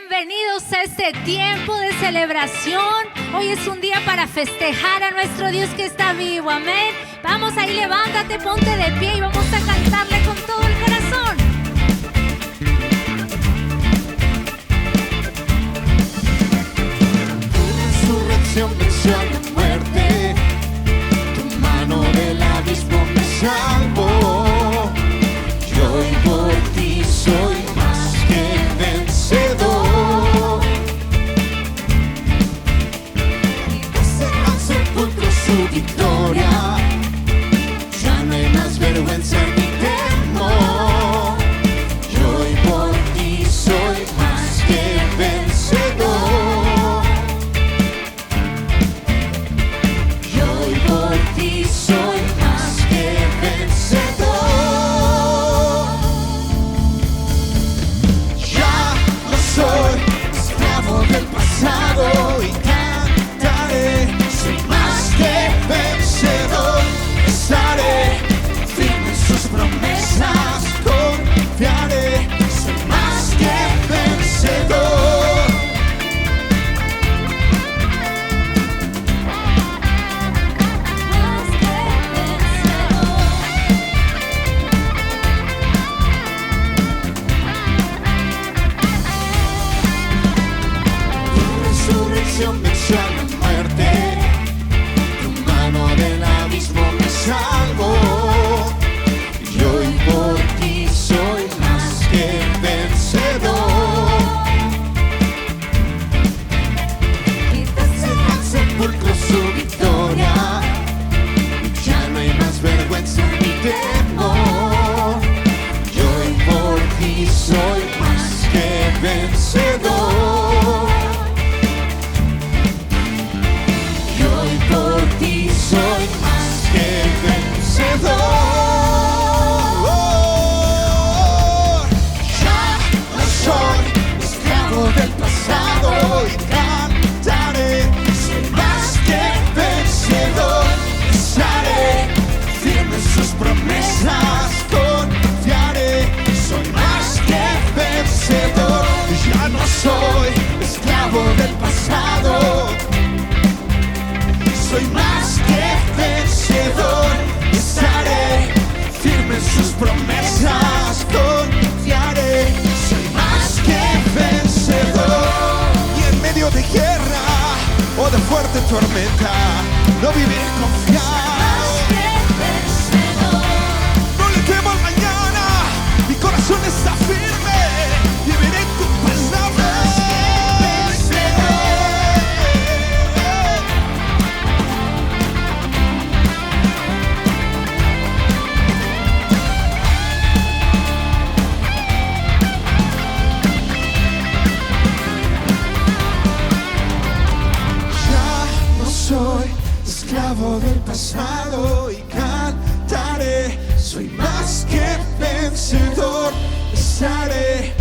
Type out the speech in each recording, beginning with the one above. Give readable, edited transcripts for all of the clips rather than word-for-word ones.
Bienvenidos a este tiempo de celebración. Hoy es un día para festejar a nuestro Dios que está vivo, amén. Vamos ahí, levántate, ponte de pie y vamos a cantarle con todo el corazón. Tu resurrección venció a la muerte, tu mano del abismo me salvó. Y hoy por ti soy más que vencedor. Quitaste al sepulcro su victoria, ya no hay más vergüenza ni temor. Y hoy por ti soy más que vencedor. Y hoy por ti soy más que vencedor. Ya no soy esclavo del pasado y cantaré. Soy más que vencedor. Estaré firme en sus promesas, confiaré. Soy más que vencedor. Tu resurrección venció a la muerte, tu mano del abismo me salvó. Y hoy por ti soy más que vencedor. Quitaste al sepulcro su victoria, ya no hay más vergüenza ni temor. Y hoy por ti soy más que vencedor. Y hoy por ti soy más que vencedor. Ya no soy esclavo del pasado y cantaré. Soy más que vencedor. Estaré firme en sus promesas, confiaré. Soy más que vencedor. Ya no soy esclavo del pasado. Soy más que vencedor. Estaré firme en sus promesas, confiaré. Soy más que vencedor. Y en medio de guerra o de fuerte tormenta, no viviré confiado. No le temo al mañana, mi corazón está firme. Viviré en tu palabra. Ya no soy esclavo del pasado y cantaré. Soy más que vencedor. Estaré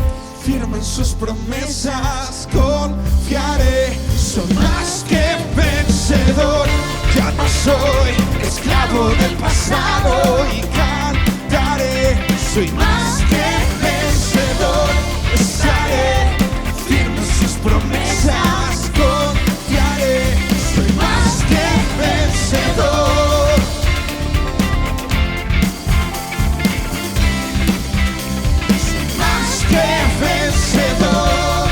firme en sus promesas, confiaré. Soy más que vencedor. Ya no soy esclavo del pasado y cantaré. Soy más que vencedor. Estaré firme en sus promesas, confiaré. Soy más que vencedor. Soy más que vencedor.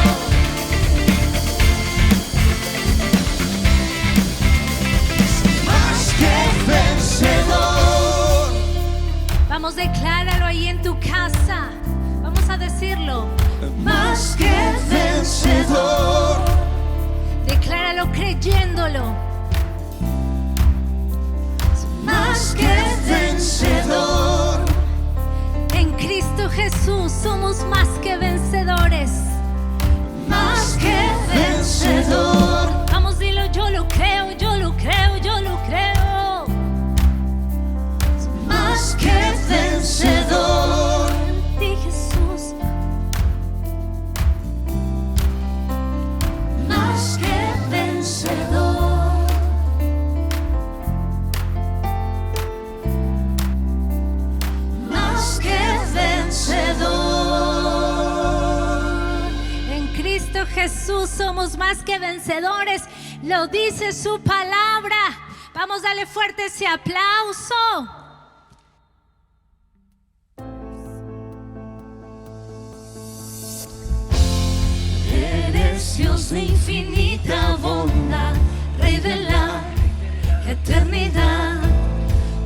Soy más que vencedor. Vamos, decláralo ahí en tu casa. Vamos a decirlo. Más que vencedor. Decláralo creyéndolo. Más que vencedor. En Cristo Jesús somos más que vencedores. Más que vencedor. Vamos, dilo, yo lo creo, yo lo creo, yo lo creo. Más que vencedor. En ti, Jesús. Más que vencedor. Más que vencedor. En Cristo Jesús somos más que vencedores. Lo dice su palabra. Vamos a darle fuerte ese aplauso. Eres Dios de infinita bondad, Rey de la eternidad.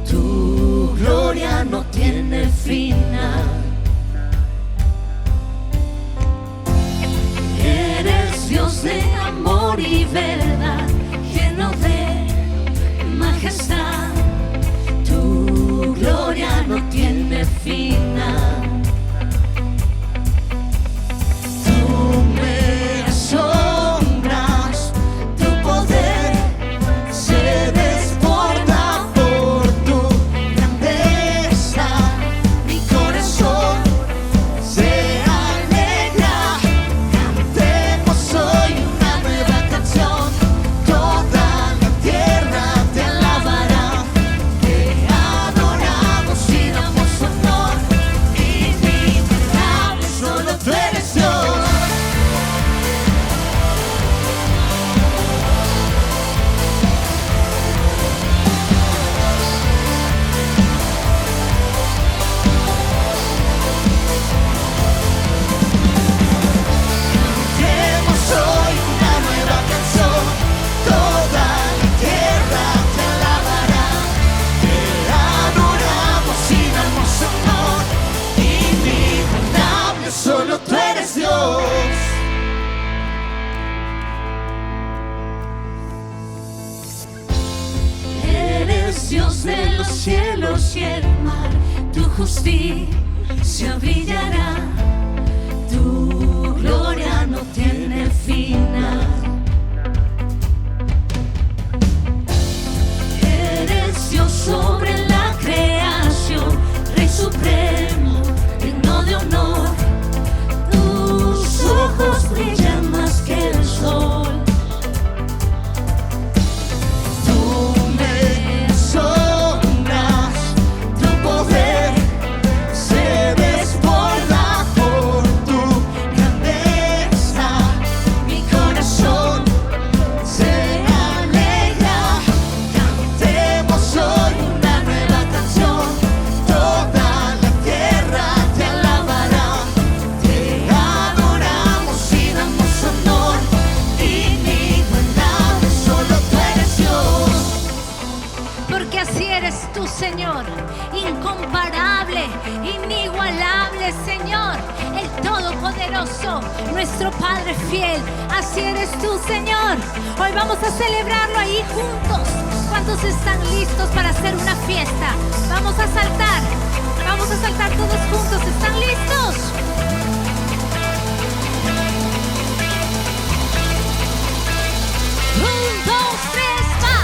Tu gloria no tiene final. Eres Dios de amor y verdad, lleno de majestad. Tu gloria no tiene final. Tú me asombras, tu poder se desborda por tu grandeza. Mi corazón se alegra. Cantemos hoy una nueva canción. Toda la tierra te alabará. Te adoramos y damos honor. Inimitable, solo tú eres Dios. Cantemos hoy una nueva canción. Toda la tierra te alabará. Te adoramos y damos honor. Inimitable, solo tú eres Dios. Eres Dios de los cielos y el mar. Tu justicia brillará. Tu gloria no tiene final. Eres Dios sobre la creación, Rey supremo, digno de honor. Tus ojos brillan más que el sol. Tú me asombras, tu poder se desborda por tu grandeza. Mi corazón se alegra. Cantemos hoy una nueva canción. Toda la tierra te alabará. Te adoramos y damos honor. Inigualable, solo tú eres Dios. Porque así eres tú, Señor, incomparable, inigualable, Señor, el Todopoderoso, nuestro Padre fiel. Así eres tú, Señor. Hoy vamos a celebrarlo ahí juntos. ¿Cuántos están listos para hacer una fiesta? Vamos a saltar todos juntos. ¿Están listos? 1, 2, 3, va.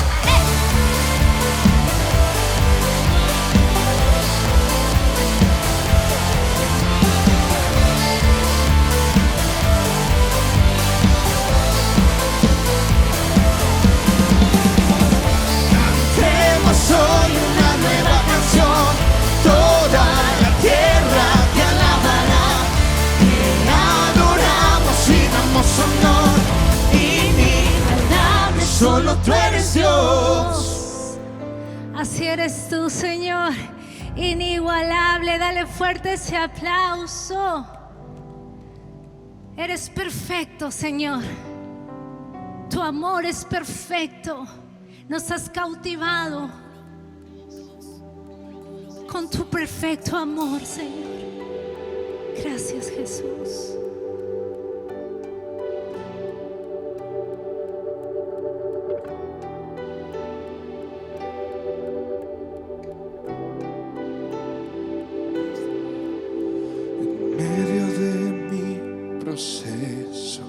Cantemos hoy una nueva canción. Toda la tierra te alabará. Te adoramos y damos honor. Inigualable, solo tú eres Dios. Así eres tú, Señor, inigualable. Dale fuerte ese aplauso. Eres perfecto, Señor. Tu amor es perfecto. Nos has cautivado con tu perfecto amor, Señor. Gracias, Jesús. En medio de mi proceso,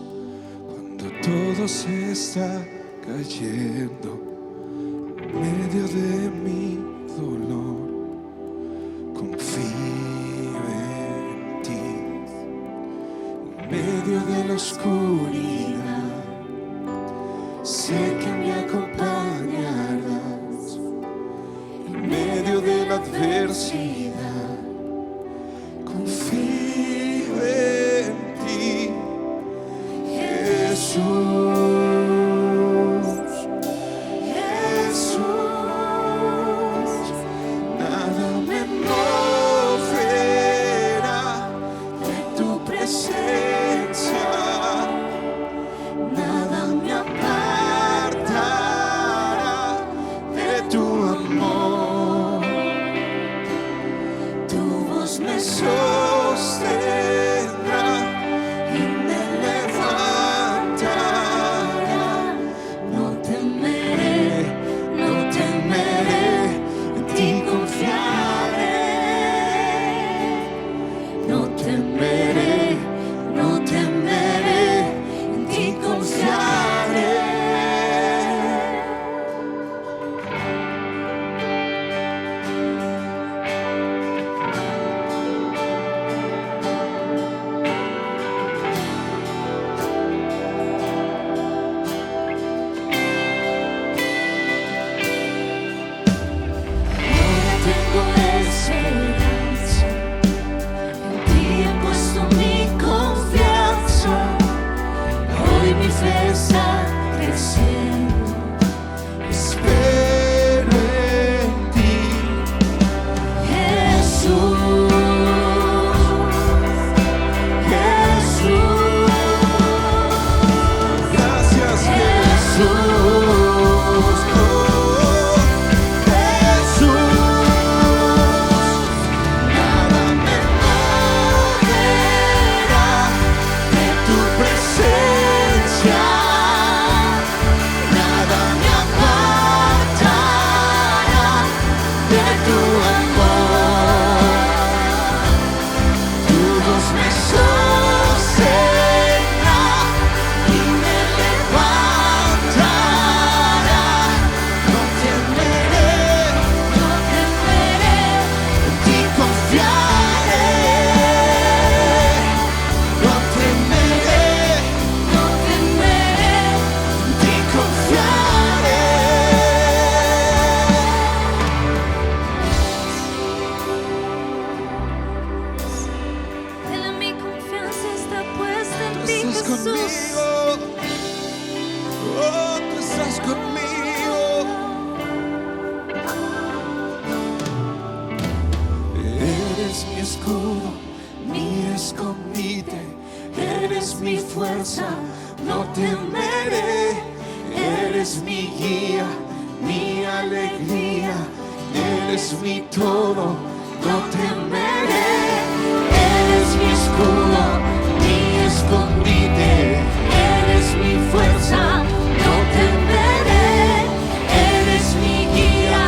cuando todo se está cayendo, en medio de mi dolor, confío en ti. En medio de la oscuridad, sé que me acompañarás. En medio de la adversidad, confío en ti. ti, estás Jesús. conmigo. Oh, tú estás conmigo. Eres mi escudo, mi escondite. Eres mi fuerza, no temeré. Eres mi guía, mi alegría. Eres mi todo, no temeré. Eres mi escudo, mi escondite. Eres mi fuerza, no temeré. Eres mi guía,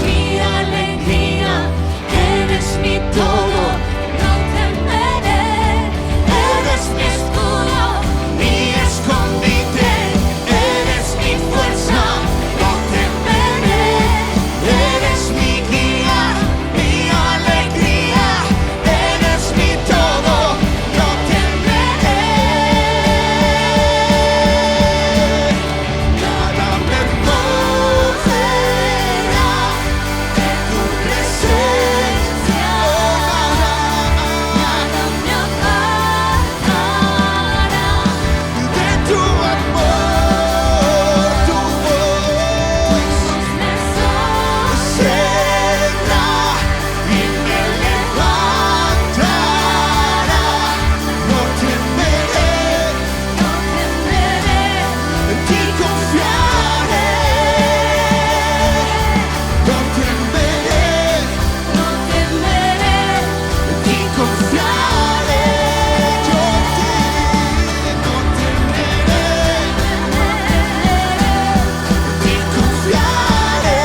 mi alegría. Eres mi todo, no temeré. Eres mi escudo, mi escondite. Eres mi fuerza, no temeré. Eres mi guía, mi alegría. Eres mi todo, no temeré. Nada me moverá de tu presencia. Nada me apartará De tu amor, tu voz me sostiene. será y me levantará. No temeré, No temeré, en ti confiaré. No temeré, no temeré. en ti confiaré. Yo en ti no temeré, en ti confiaré.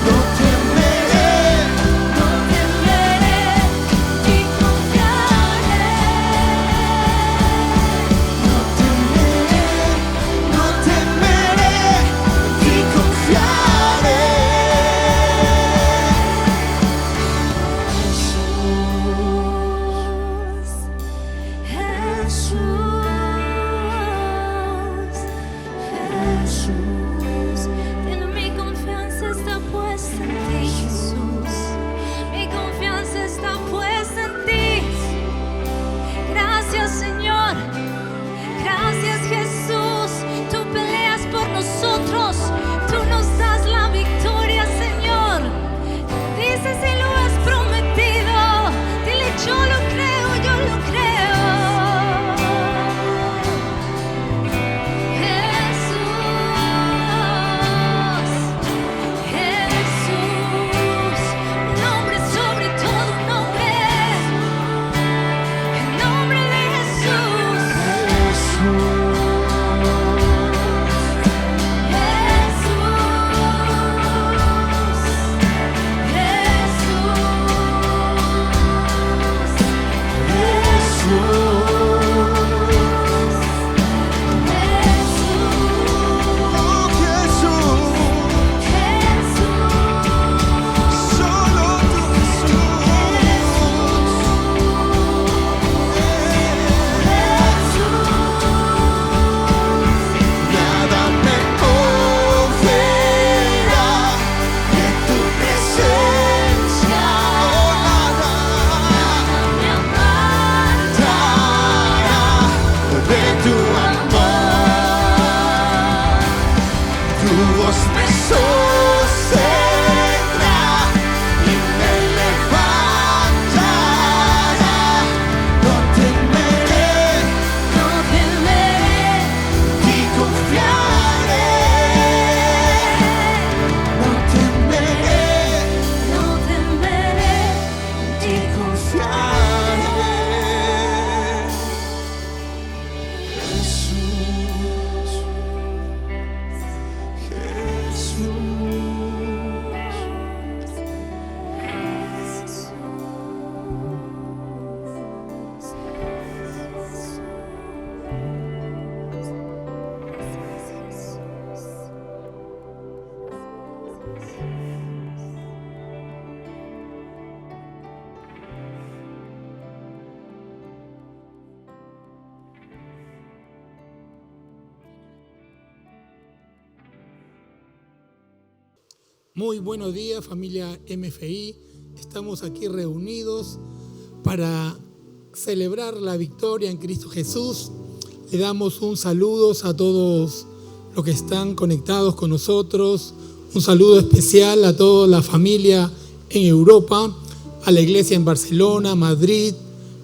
No temeré, No temeré, ti confiaré. no temeré, no temeré, en ti confiaré. Jesús, mi confianza está puesta en ti, Jesús. Mi confianza está puesta en ti. Gracias, Señor. Gracias, Jesús. Tú peleas por nosotros. Tú nos das la victoria, Señor. Dices y lo has prometido. Dile, yo lo creo, yo lo creo. Jesús, nombre sobre todo nombre. El nombre de Jesús. Oh Jesús, solo tú nada me moverá de tu presencia. Nada Me apartará de tu amor. Tu voz me sostendrá y me levantará. No temeré, no temeré. y confiaré. No temeré, No temeré, y confiaré. Jesús, Muy buenos días, familia MFI. Estamos aquí reunidos para celebrar la victoria en Cristo Jesús, le damos un saludo a todos los que están conectados con nosotros, un saludo especial a toda la familia en Europa, a la iglesia en Barcelona, Madrid,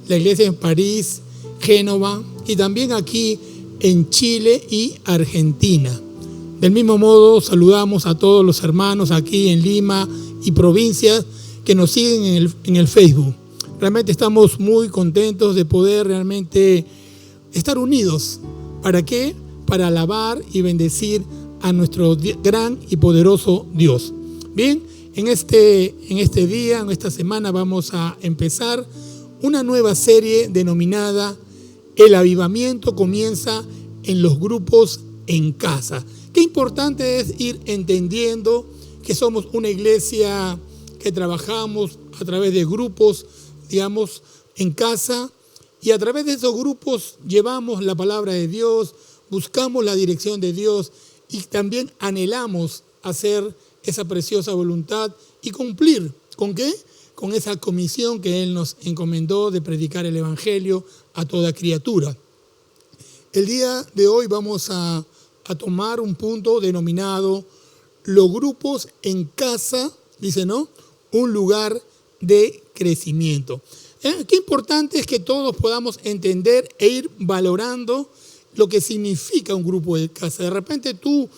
la iglesia en París, Génova y también aquí en Chile y Argentina. Del mismo modo, saludamos a todos los hermanos aquí en Lima y provincias que nos siguen en el Facebook. Realmente estamos muy contentos de poder realmente estar unidos. ¿Para qué? Para alabar y bendecir a nuestro gran y poderoso Dios. Bien, en este día, en esta semana, vamos a empezar una nueva serie denominada El avivamiento comienza en los grupos en casa. Qué importante es ir entendiendo que somos una iglesia que trabajamos a través de grupos, digamos, en casa, y a través de esos grupos llevamos la palabra de Dios, buscamos la dirección de Dios y también anhelamos hacer esa preciosa voluntad y cumplir. ¿Con qué? Con esa comisión que Él nos encomendó de predicar el Evangelio a toda criatura. El día de hoy vamos a tomar un punto denominado los grupos en casa, dice, ¿no? Un lugar de crecimiento. Qué importante es que todos podamos entender e ir valorando lo que significa un grupo de casa. De repente tú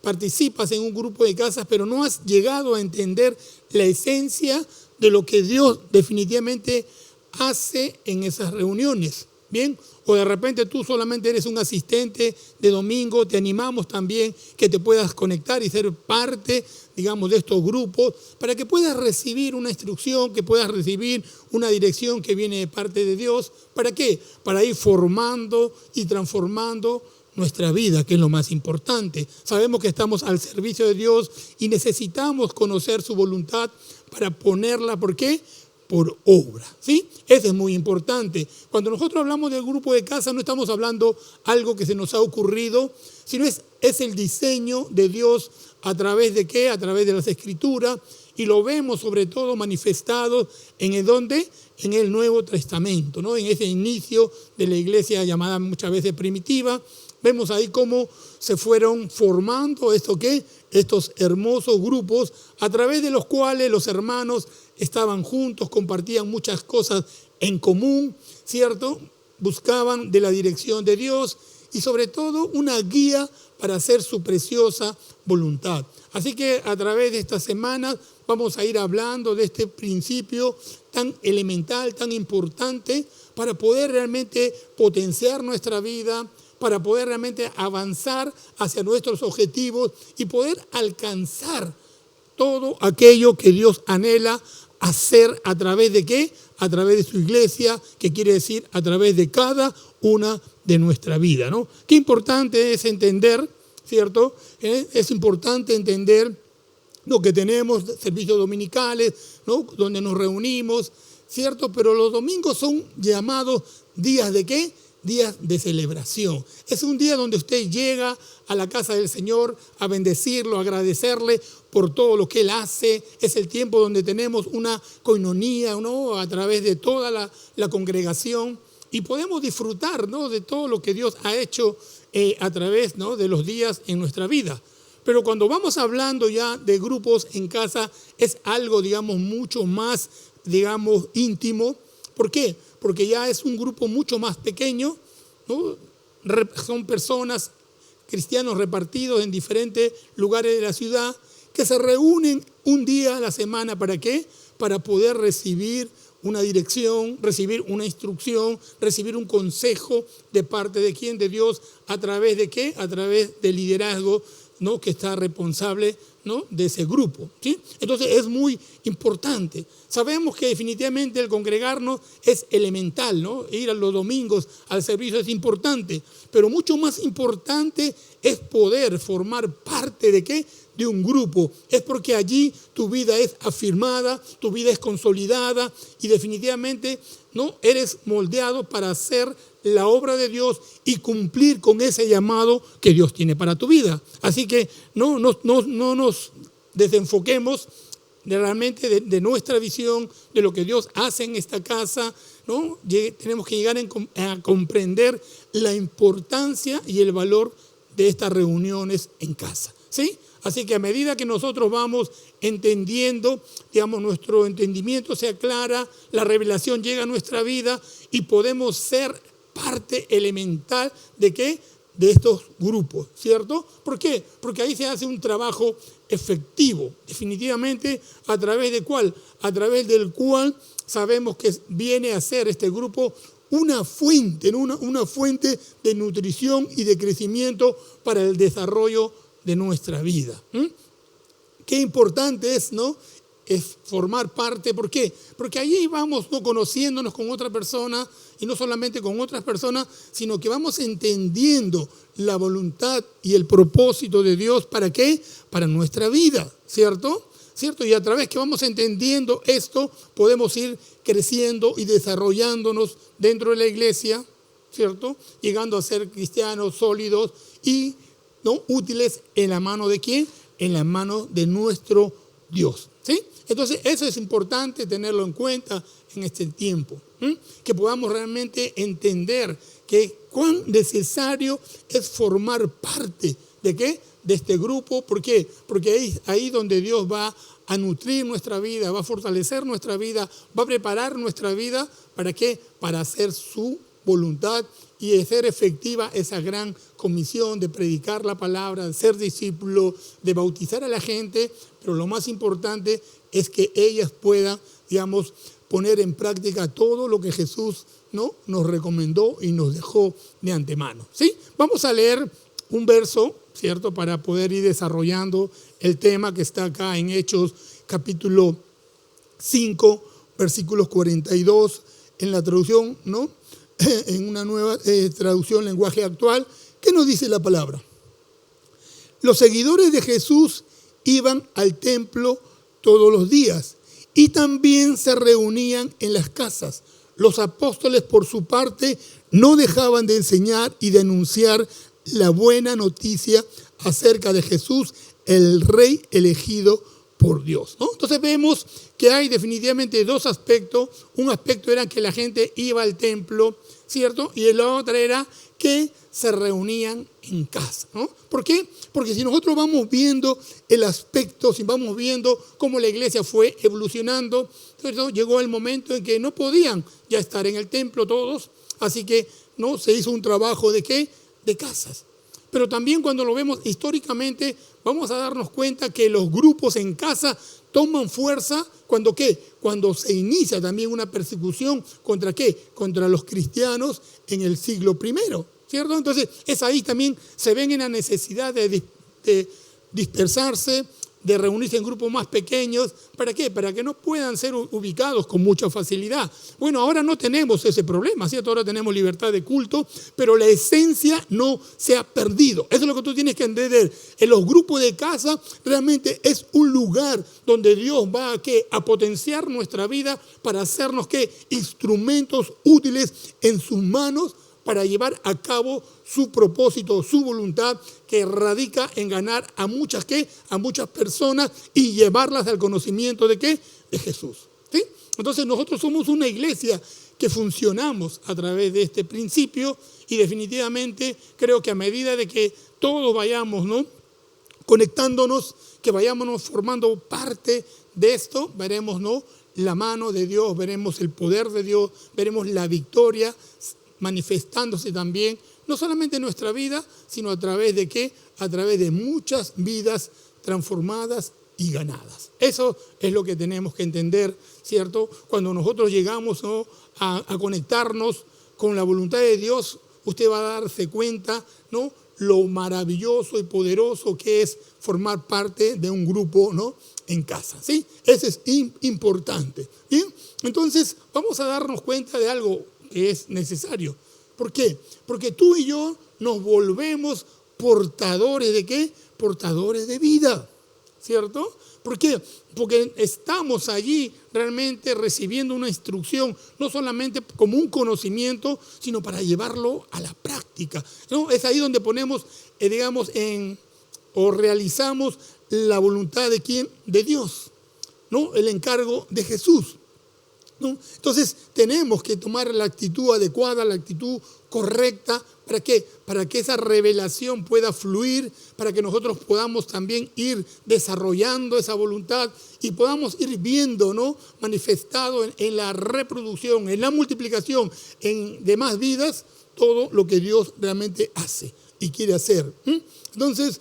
participas en un grupo de casas, pero no has llegado a entender la esencia de lo que Dios definitivamente hace en esas reuniones. Bien, o de repente tú solamente eres un asistente de domingo, te animamos también que te puedas conectar y ser parte, digamos, de estos grupos para que puedas recibir una instrucción, que puedas recibir una dirección que viene de parte de Dios. ¿Para qué? Para ir formando y transformando nuestra vida, que es lo más importante. Sabemos que estamos al servicio de Dios y necesitamos conocer su voluntad para ponerla, ¿por qué? Por obra, ¿sí? Eso es muy importante. Cuando nosotros hablamos del grupo de casa, no estamos hablando algo que se nos ha ocurrido, sino es el diseño de Dios a través de ¿qué? A través de las Escrituras, y lo vemos sobre todo manifestado en el Nuevo Testamento, ¿no? En ese inicio de la iglesia llamada muchas veces primitiva. Vemos ahí cómo se fueron formando estos hermosos grupos a través de los cuales los hermanos estaban juntos, compartían muchas cosas en común, ¿cierto? Buscaban de la dirección de Dios y sobre todo una guía para hacer su preciosa voluntad. Así que a través de estas semanas vamos a ir hablando de este principio tan elemental, tan importante para poder realmente potenciar nuestra vida, para poder realmente avanzar hacia nuestros objetivos y poder alcanzar todo aquello que Dios anhela hacer a través de ¿qué? A través de su iglesia, que quiere decir a través de cada una de nuestra vida, ¿no? Qué importante es entender, ¿cierto? Es importante entender lo que tenemos, servicios dominicales, ¿no? Donde nos reunimos, ¿cierto? Pero los domingos son llamados días de ¿qué? Días de celebración. Es un día donde usted llega a la casa del Señor a bendecirlo, a agradecerle por todo lo que Él hace. Es el tiempo donde tenemos una coinonía, ¿no? A través de toda la congregación y podemos disfrutar, ¿no? De todo lo que Dios ha hecho a través, ¿no? De los días en nuestra vida. Pero cuando vamos hablando ya de grupos en casa es algo, digamos, mucho más, digamos, íntimo. ¿Por qué? Porque ya es un grupo mucho más pequeño, ¿no? Son personas, cristianos repartidos en diferentes lugares de la ciudad que se reúnen un día a la semana. ¿Para qué? Para poder recibir una dirección, recibir una instrucción, recibir un consejo de parte de quién, de Dios, a través de qué, a través del liderazgo, ¿no? Que está responsable, ¿no? De ese grupo, ¿sí? Entonces es muy importante. Sabemos que definitivamente el congregarnos es elemental, ¿no? Ir a los domingos al servicio es importante, pero mucho más importante es poder formar parte de ¿qué? De un grupo. Es porque allí tu vida es afirmada, tu vida es consolidada y definitivamente, ¿no? Eres moldeado para hacer la obra de Dios y cumplir con ese llamado que Dios tiene para tu vida. Así que no nos desenfoquemos realmente de nuestra visión, de lo que Dios hace en esta casa, ¿no? Tenemos que llegar a comprender la importancia y el valor de estas reuniones en casa, ¿sí? Así que a medida que nosotros vamos entendiendo, digamos, nuestro entendimiento se aclara, la revelación llega a nuestra vida y podemos ser parte elemental ¿de qué? De estos grupos, ¿cierto? ¿Por qué? Porque ahí se hace un trabajo efectivo, definitivamente, ¿a través de cuál? A través del cual sabemos que viene a ser este grupo una fuente de nutrición y de crecimiento para el desarrollo de nuestra vida. Qué importante es, ¿no? Es formar parte. ¿Por qué? Porque allí vamos, ¿no?, conociéndonos con otra persona, y no solamente con otras personas, sino que vamos entendiendo la voluntad y el propósito de Dios. ¿Para qué? Para nuestra vida, ¿cierto? Y a través que vamos entendiendo esto, podemos ir creciendo y desarrollándonos dentro de la iglesia, ¿cierto? Llegando a ser cristianos sólidos y, ¿no?, útiles en la mano de ¿quién? En la mano de nuestro Dios, ¿sí? Entonces eso es importante tenerlo en cuenta en este tiempo, que podamos realmente entender que cuán necesario es formar parte ¿de qué? De este grupo. ¿Por qué? Porque ahí donde Dios va a nutrir nuestra vida, va a fortalecer nuestra vida, va a preparar nuestra vida. ¿Para qué? Para hacer su voluntad y hacer efectiva esa gran comisión de predicar la palabra, de ser discípulo, de bautizar a la gente, pero lo más importante es que ellas puedan, digamos, poner en práctica todo lo que Jesús, ¿no?, nos recomendó y nos dejó de antemano, ¿sí? Vamos a leer un verso, ¿cierto?, para poder ir desarrollando el tema que está acá en Hechos capítulo 5, versículos 42, en la traducción, ¿no?, en una nueva traducción, lenguaje actual. ¿Qué nos dice la palabra? Los seguidores de Jesús iban al templo todos los días y también se reunían en las casas. Los apóstoles, por su parte, no dejaban de enseñar y de anunciar la buena noticia acerca de Jesús, el Rey elegido por Dios, ¿no? Entonces vemos que hay definitivamente dos aspectos. Un aspecto era que la gente iba al templo, ¿cierto? Y el otro era que se reunían en casa, ¿no? ¿Por qué? Porque si nosotros vamos viendo el aspecto, si vamos viendo cómo la iglesia fue evolucionando, ¿cierto?, llegó el momento en que no podían ya estar en el templo todos, así que, ¿no?, se hizo un trabajo ¿de qué? De casas. Pero también cuando lo vemos históricamente, vamos a darnos cuenta que los grupos en casa toman fuerza cuando ¿qué? Cuando se inicia también una persecución contra ¿qué? Contra los cristianos en el siglo I, ¿cierto? Entonces es ahí también se ven en la necesidad de dispersarse, de reunirse en grupos más pequeños. ¿Para qué? Para que no puedan ser ubicados con mucha facilidad. Bueno, ahora no tenemos ese problema, ¿cierto? Ahora tenemos libertad de culto, pero la esencia no se ha perdido. Eso es lo que tú tienes que entender. En los grupos de casa realmente es un lugar donde Dios va a potenciar nuestra vida para hacernos instrumentos útiles en sus manos para llevar a cabo su propósito, su voluntad, que radica en ganar a muchas personas y llevarlas al conocimiento de de Jesús, ¿sí? Entonces nosotros somos una iglesia que funcionamos a través de este principio, y definitivamente creo que a medida de que todos vayamos, ¿no?, conectándonos, que vayámonos formando parte de esto, veremos, ¿no?, la mano de Dios, veremos el poder de Dios, veremos la victoria manifestándose también, no solamente en nuestra vida, sino a través de ¿qué? A través de muchas vidas transformadas y ganadas. Eso es lo que tenemos que entender, ¿cierto? Cuando nosotros llegamos, ¿no?, a conectarnos con la voluntad de Dios, usted va a darse cuenta, ¿no?, lo maravilloso y poderoso que es formar parte de un grupo, ¿no?, en casa, ¿sí? Eso es importante. ¿Bien? Entonces vamos a darnos cuenta de algo que es necesario. ¿Por qué? Porque tú y yo nos volvemos portadores ¿de qué? Portadores de vida, ¿cierto? ¿Por qué? Porque estamos allí realmente recibiendo una instrucción, no solamente como un conocimiento, sino para llevarlo a la práctica, ¿no? Es ahí donde ponemos, realizamos la voluntad de ¿quién? De Dios. ¿no?, el encargo de Jesús, ¿no? Entonces tenemos que tomar la actitud adecuada, la actitud correcta. ¿Para qué? Para que esa revelación pueda fluir, para que nosotros podamos también ir desarrollando esa voluntad y podamos ir viendo, ¿no?, manifestado en la reproducción, en la multiplicación, en demás vidas, todo lo que Dios realmente hace y quiere hacer. Entonces,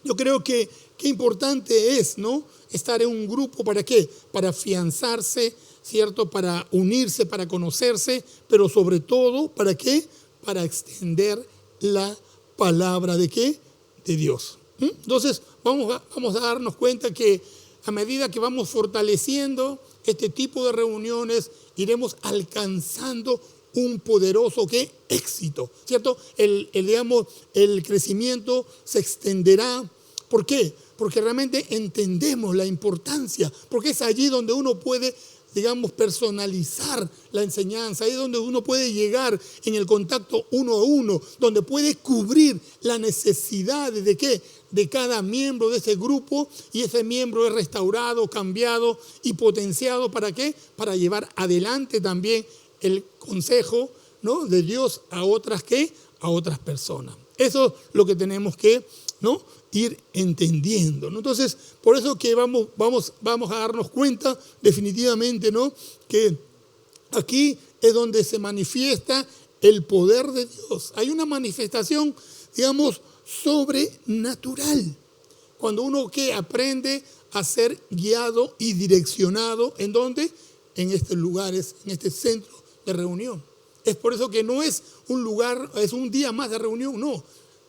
yo creo que qué importante es, ¿no?, estar en un grupo. ¿Para qué? Para afianzarse, ¿cierto? Para unirse, para conocerse, pero sobre todo, ¿para qué? Para extender la palabra ¿de qué? De Dios. Entonces, vamos a darnos cuenta que a medida que vamos fortaleciendo este tipo de reuniones, iremos alcanzando un poderoso ¿qué? Éxito, ¿cierto? El crecimiento se extenderá. ¿Por qué? Porque realmente entendemos la importancia, porque es allí donde uno puede, digamos, personalizar la enseñanza, ahí es donde uno puede llegar en el contacto uno a uno, donde puede cubrir la necesidad de ¿qué? De cada miembro de ese grupo, y ese miembro es restaurado, cambiado y potenciado. ¿Para qué? Para llevar adelante también el consejo, ¿no?, de Dios a otras ¿qué? A otras personas. Eso es lo que tenemos que, ¿no?, ir entendiendo, ¿no? Entonces, por eso que vamos a darnos cuenta definitivamente, ¿no?, que aquí es donde se manifiesta el poder de Dios. Hay una manifestación, digamos, sobrenatural. Cuando uno que aprende a ser guiado y direccionado, ¿en dónde? En estos lugares, en este centro de reunión. Es por eso que no es un lugar, es un día más de reunión, no.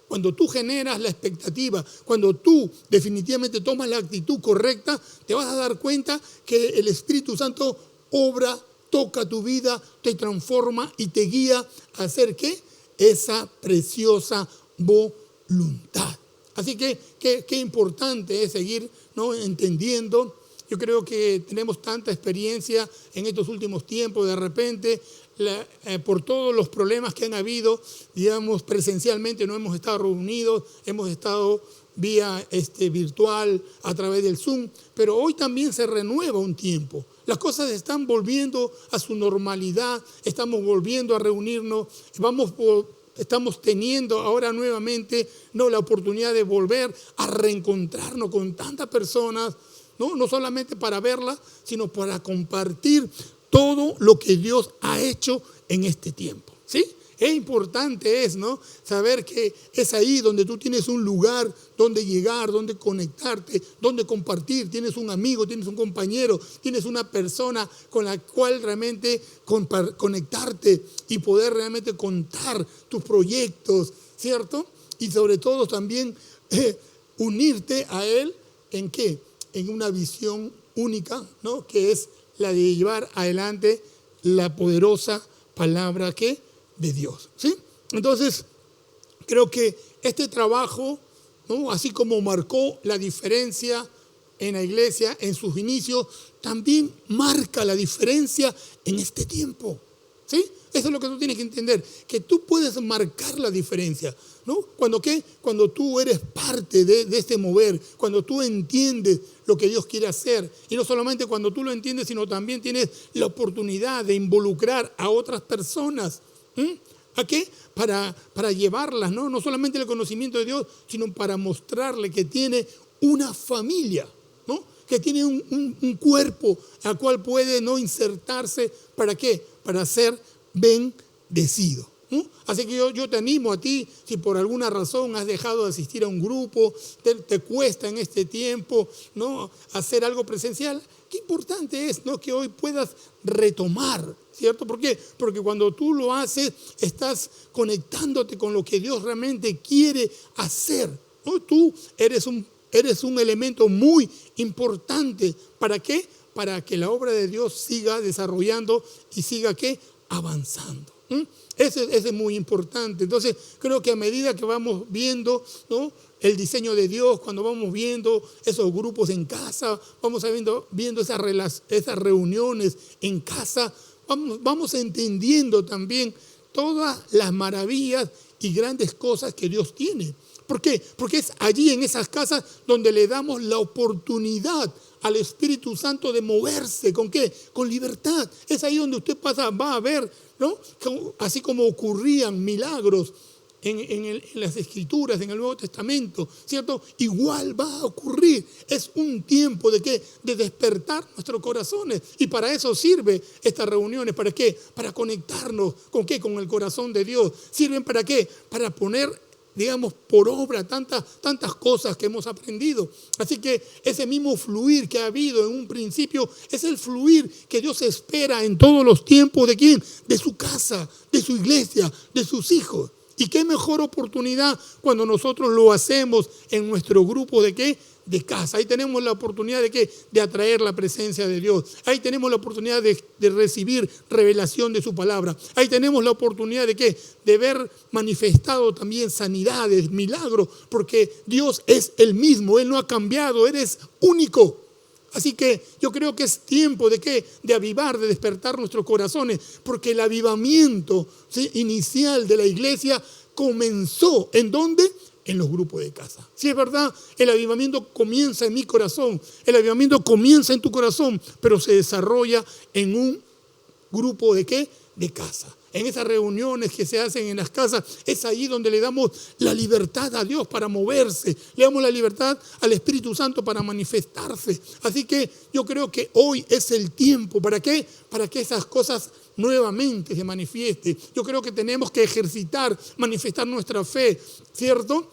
Cuando tú generas la expectativa, cuando tú definitivamente tomas la actitud correcta, te vas a dar cuenta que el Espíritu Santo obra, toca tu vida, te transforma y te guía a hacer ¿qué? Esa preciosa voluntad. Así que qué importante es seguir, ¿no?, entendiendo. Yo creo que tenemos tanta experiencia en estos últimos tiempos, de repente, por todos los problemas que han habido, digamos, presencialmente no hemos estado reunidos, hemos estado vía virtual a través del Zoom, pero hoy también se renueva un tiempo. Las cosas están volviendo a su normalidad, estamos volviendo a reunirnos, estamos teniendo ahora nuevamente, ¿no?, la oportunidad de volver a reencontrarnos con tantas personas, no solamente para verla, sino para compartir todo lo que Dios ha hecho en este tiempo, ¿sí? Es importante ¿no?, saber que es ahí donde tú tienes un lugar donde llegar, donde conectarte, donde compartir. Tienes un amigo, tienes un compañero, tienes una persona con la cual realmente conectarte y poder realmente contar tus proyectos, ¿cierto? Y sobre todo también unirte a Él, ¿en qué? En una visión única, ¿no?, que es la de llevar adelante la poderosa palabra ¿qué? De Dios, ¿sí? Entonces, creo que este trabajo, ¿no?, así como marcó la diferencia en la iglesia en sus inicios, también marca la diferencia en este tiempo, ¿sí? Eso es lo que tú tienes que entender, que tú puedes marcar la diferencia, ¿no? ¿Cuándo qué? Cuando tú eres parte de este mover, cuando tú entiendes lo que Dios quiere hacer. Y no solamente cuando tú lo entiendes, sino también tienes la oportunidad de involucrar a otras personas. ¿A qué? Para llevarlas, ¿no? No solamente el conocimiento de Dios, sino para mostrarle que tiene una familia, ¿no?, que tiene un cuerpo al cual puede, ¿no?, insertarse. ¿Para qué? Para ser bendecido. Así que yo te animo a ti, si por alguna razón has dejado de asistir a un grupo, te cuesta en este tiempo, ¿no?, hacer algo presencial, qué importante es, ¿no?, que hoy puedas retomar, ¿cierto? ¿Por qué? Porque cuando tú lo haces, estás conectándote con lo que Dios realmente quiere hacer, ¿no? Tú eres un elemento muy importante. ¿Para qué? Para que la obra de Dios siga desarrollando y siga ¿qué? Avanzando. Ese es muy importante. Entonces, creo que a medida que vamos viendo, ¿no?, el diseño de Dios, cuando vamos viendo esos grupos en casa, vamos viendo esas reuniones en casa, vamos entendiendo también todas las maravillas y grandes cosas que Dios tiene. ¿Por qué? Porque es allí en esas casas donde le damos la oportunidad al Espíritu Santo de moverse. ¿Con qué? Con libertad. Es ahí donde usted va a ver, ¿no? Así como ocurrían milagros en las Escrituras, en el Nuevo Testamento, ¿cierto? Igual va a ocurrir. Es un tiempo de ¿qué? De despertar nuestros corazones. Y para eso sirve estas reuniones. ¿Para qué? Para conectarnos. ¿Con qué? Con el corazón de Dios. ¿Sirven para qué? Para poner, digamos, por obra tantas cosas que hemos aprendido. Así que ese mismo fluir que ha habido en un principio es el fluir que Dios espera en todos los tiempos. ¿De quién? De su casa, de su iglesia, de sus hijos. Y qué mejor oportunidad cuando nosotros lo hacemos en nuestro grupo de ¿qué? De casa. Ahí tenemos la oportunidad de ¿qué? De atraer la presencia de Dios. Ahí tenemos la oportunidad de recibir revelación de su palabra. Ahí tenemos la oportunidad de ¿qué? De ver manifestado también sanidades, milagros, porque Dios es el mismo, Él no ha cambiado, Él es único. Así que yo creo que es tiempo de ¿qué? De avivar, de despertar nuestros corazones, porque el avivamiento, ¿sí? Inicial de la iglesia comenzó, ¿en dónde? En los grupos de casa. Sí, es verdad, el avivamiento comienza en mi corazón, el avivamiento comienza en tu corazón, pero se desarrolla en un grupo de ¿qué? De casa. En esas reuniones que se hacen en las casas, es ahí donde le damos la libertad a Dios para moverse. Le damos la libertad al Espíritu Santo para manifestarse. Así que yo creo que hoy es el tiempo. ¿Para qué? Para que esas cosas nuevamente se manifiesten. Yo creo que tenemos que manifestar nuestra fe, ¿cierto?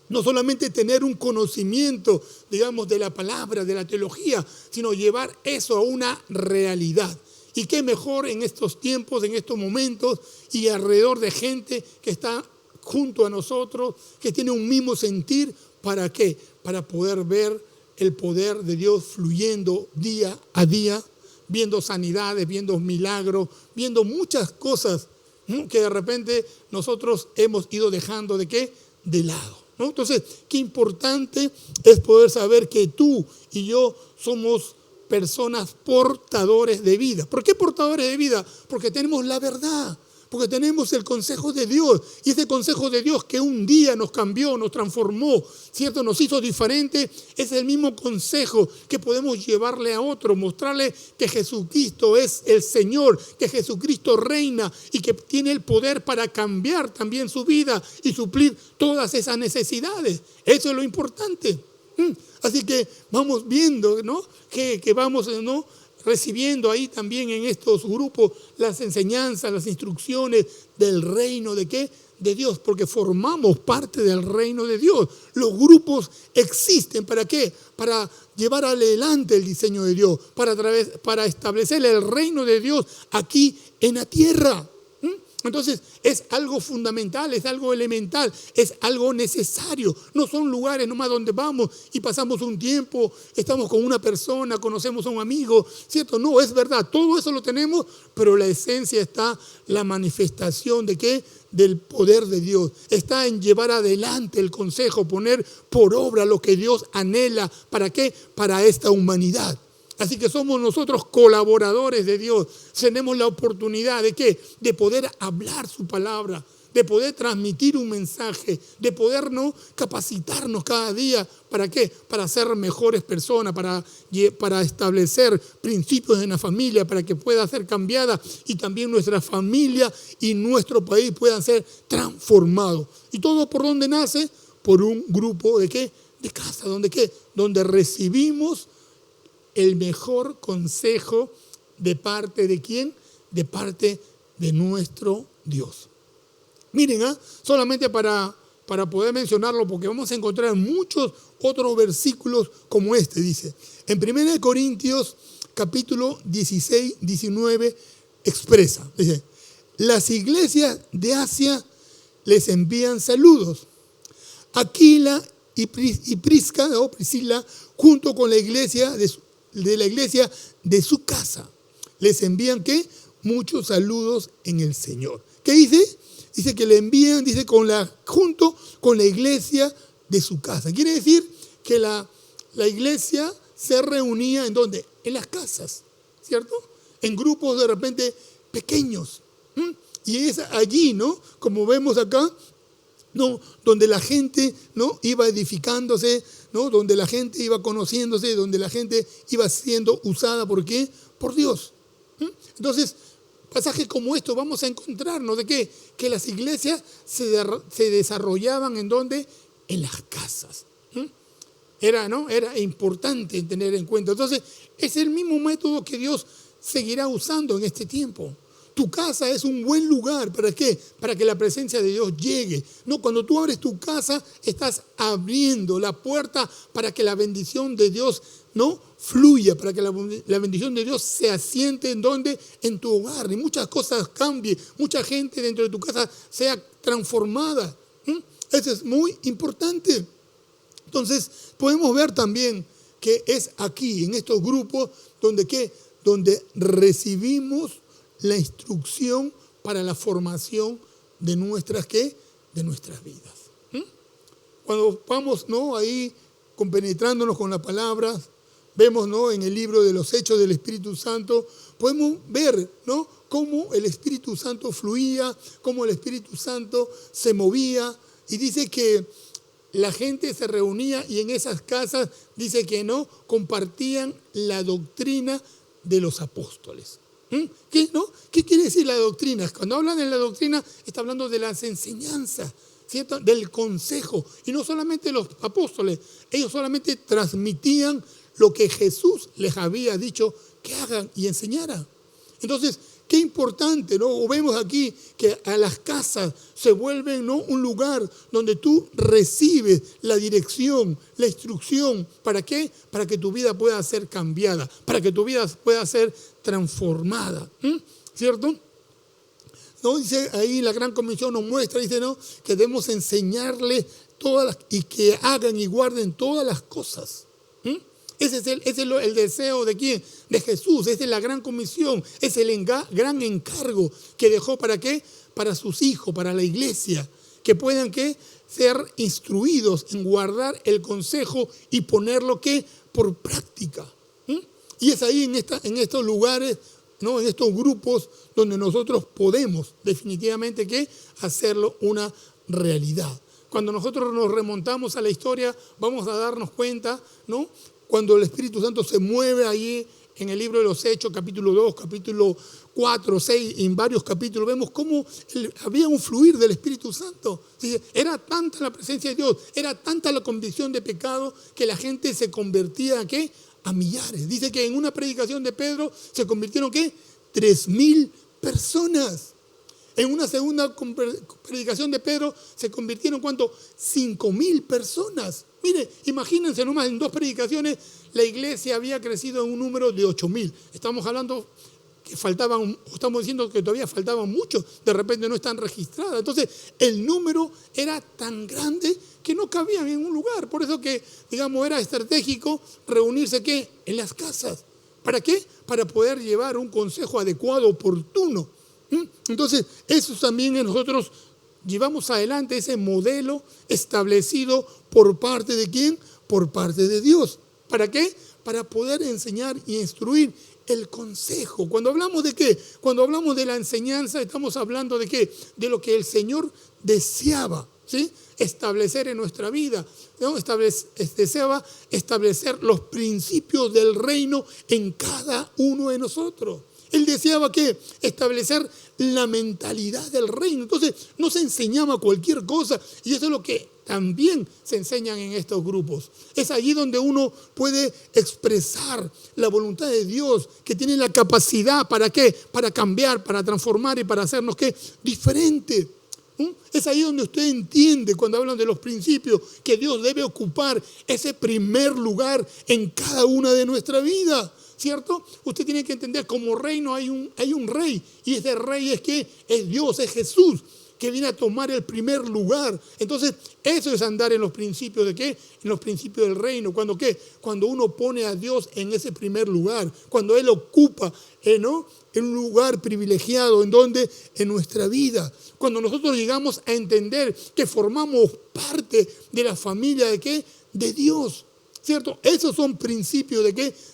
No solamente tener un conocimiento, digamos, de la palabra, de la teología, sino llevar eso a una realidad. Y qué mejor en estos tiempos, en estos momentos y alrededor de gente que está junto a nosotros, que tiene un mismo sentir. ¿Para qué? Para poder ver el poder de Dios fluyendo día a día, viendo sanidades, viendo milagros, viendo muchas cosas que de repente nosotros hemos ido dejando ¿de qué? De lado, ¿no? Entonces, qué importante es poder saber que tú y yo somos personas portadores de vida. ¿Por qué portadores de vida? Porque tenemos la verdad, porque tenemos el consejo de Dios. Y ese consejo de Dios que un día nos cambió, nos transformó, ¿cierto? Nos hizo diferente. Es el mismo consejo que podemos llevarle a otro, mostrarle que Jesucristo es el Señor, que Jesucristo reina y que tiene el poder para cambiar también su vida y suplir todas esas necesidades. Eso es lo importante. Así que vamos viendo, ¿no? Que vamos, ¿no? Recibiendo ahí también en estos grupos las enseñanzas, las instrucciones del reino de ¿qué? De Dios, porque formamos parte del reino de Dios. Los grupos existen ¿para qué? Para llevar adelante el diseño de Dios, para establecer el reino de Dios aquí en la tierra. Entonces es algo fundamental, es algo elemental, es algo necesario. No son lugares nomás donde vamos y pasamos un tiempo, estamos con una persona, conocemos a un amigo, ¿cierto? No, es verdad, todo eso lo tenemos, pero la esencia está la manifestación de ¿qué? Del poder de Dios. Está en llevar adelante el consejo, poner por obra lo que Dios anhela. ¿Para qué? Para esta humanidad. Así que somos nosotros colaboradores de Dios. Tenemos la oportunidad de ¿qué? De poder hablar su palabra, de poder transmitir un mensaje, de poder ¿no? capacitarnos cada día. ¿Para qué? Para ser mejores personas, para establecer principios en la familia, para que pueda ser cambiada y también nuestra familia y nuestro país puedan ser transformados. ¿Y todo por dónde nace? Por un grupo de ¿qué? De casa, ¿donde qué? Donde recibimos el mejor consejo de parte de ¿quién? De parte de nuestro Dios. Miren, solamente para poder mencionarlo, porque vamos a encontrar muchos otros versículos como este, dice. En 1 Corintios capítulo 16, 19 expresa, dice, las iglesias de Asia les envían saludos. Aquila y Prisca, o Priscila, junto con la iglesia de la iglesia de su casa, les envían ¿qué? Muchos saludos en el Señor. ¿Qué dice? Dice que le envían, dice junto con la iglesia de su casa. Quiere decir que la iglesia se reunía ¿en dónde? En las casas, ¿cierto? En grupos de repente pequeños. Y es allí, ¿no? Como vemos acá, ¿no? Donde la gente, ¿no? Iba edificándose, ¿no? Donde la gente iba conociéndose, donde la gente iba siendo usada, ¿por qué? Por Dios. Entonces, pasajes como estos vamos a encontrarnos de qué? Que las iglesias se desarrollaban ¿en dónde? En las casas. Era importante tener en cuenta. Entonces, es el mismo método que Dios seguirá usando en este tiempo. Tu casa es un buen lugar. ¿Para qué? Para que la presencia de Dios llegue. No, cuando tú abres tu casa, estás abriendo la puerta para que la bendición de Dios no fluya, para que la bendición de Dios se asiente en donde, en tu hogar, y muchas cosas cambien, mucha gente dentro de tu casa sea transformada. Eso es muy importante. Entonces, podemos ver también que es aquí, en estos grupos, donde recibimos la instrucción para la formación de nuestras vidas. Cuando vamos, ¿no?, ahí compenetrándonos con la palabra, vemos, ¿no?, en el libro de los Hechos del Espíritu Santo, podemos ver, ¿no?, cómo el Espíritu Santo fluía, cómo el Espíritu Santo se movía, y dice que la gente se reunía y en esas casas, dice que no, compartían la doctrina de los apóstoles. ¿Qué quiere decir la doctrina? Cuando hablan de la doctrina, está hablando de las enseñanzas, ¿cierto? Del consejo. Y no solamente los apóstoles, ellos solamente transmitían lo que Jesús les había dicho que hagan y enseñaran. Entonces, qué importante, ¿no? O vemos aquí que a las casas se vuelven, ¿no?, un lugar donde tú recibes la dirección, la instrucción. ¿Para qué? Para que tu vida pueda ser cambiada, para que tu vida pueda ser transformada. ¿Cierto? ¿No? Dice ahí la Gran Comisión nos muestra, dice, ¿no?, que debemos enseñarles y que hagan y guarden todas las cosas. Ese es el deseo de ¿quién? De Jesús. Esa es la gran comisión. Es el gran encargo que dejó ¿para qué? Para sus hijos, para la iglesia. Que puedan ser instruidos en guardar el consejo y ponerlo por práctica. Y es ahí en estos lugares, ¿no?, en estos grupos donde nosotros podemos definitivamente hacerlo una realidad. Cuando nosotros nos remontamos a la historia, vamos a darnos cuenta, ¿no?, cuando el Espíritu Santo se mueve ahí en el libro de los Hechos, capítulo 2, capítulo 4, 6, en varios capítulos, vemos cómo había un fluir del Espíritu Santo. Era tanta la presencia de Dios, era tanta la convicción de pecado que la gente se convertía a millares. Dice que en una predicación de Pedro se convirtieron 3,000 personas. En una segunda predicación de Pedro se convirtieron, ¿cuánto? 5,000 personas. Mire, imagínense nomás, en 2 predicaciones la iglesia había crecido en un número de 8,000. Estamos hablando que estamos diciendo que todavía faltaban muchos, de repente no están registradas. Entonces, el número era tan grande que no cabían en un lugar. Por eso que, digamos, era estratégico reunirse en las casas. ¿Para qué? Para poder llevar un consejo adecuado, oportuno. Entonces, eso también nosotros llevamos adelante ese modelo establecido por parte de ¿quién? Por parte de Dios. ¿Para qué? Para poder enseñar y instruir el consejo. Cuando hablamos de ¿qué? Cuando hablamos de la enseñanza, estamos hablando de ¿qué? De lo que el Señor deseaba, ¿sí?, establecer en nuestra vida, ¿no? Deseaba establecer los principios del reino en cada uno de nosotros. Él deseaba establecer la mentalidad del reino. Entonces no se enseñaba cualquier cosa, y eso es lo que también se enseñan en estos grupos. Es allí donde uno puede expresar la voluntad de Dios, que tiene la capacidad ¿para qué? Para cambiar, para transformar y para hacernos diferente. Es ahí donde usted entiende, cuando hablan de los principios, que Dios debe ocupar ese primer lugar en cada una de nuestra vida. ¿Cierto? Usted tiene que entender, como reino hay un rey, y ese rey es Dios, es Jesús, que viene a tomar el primer lugar. Entonces, eso es andar en los principios de En los principios del reino. Cuando Cuando uno pone a Dios en ese primer lugar, cuando Él ocupa, ¿no?, en un lugar privilegiado, en nuestra vida. Cuando nosotros llegamos a entender que formamos parte de la familia de Dios. ¿Cierto? Esos son principios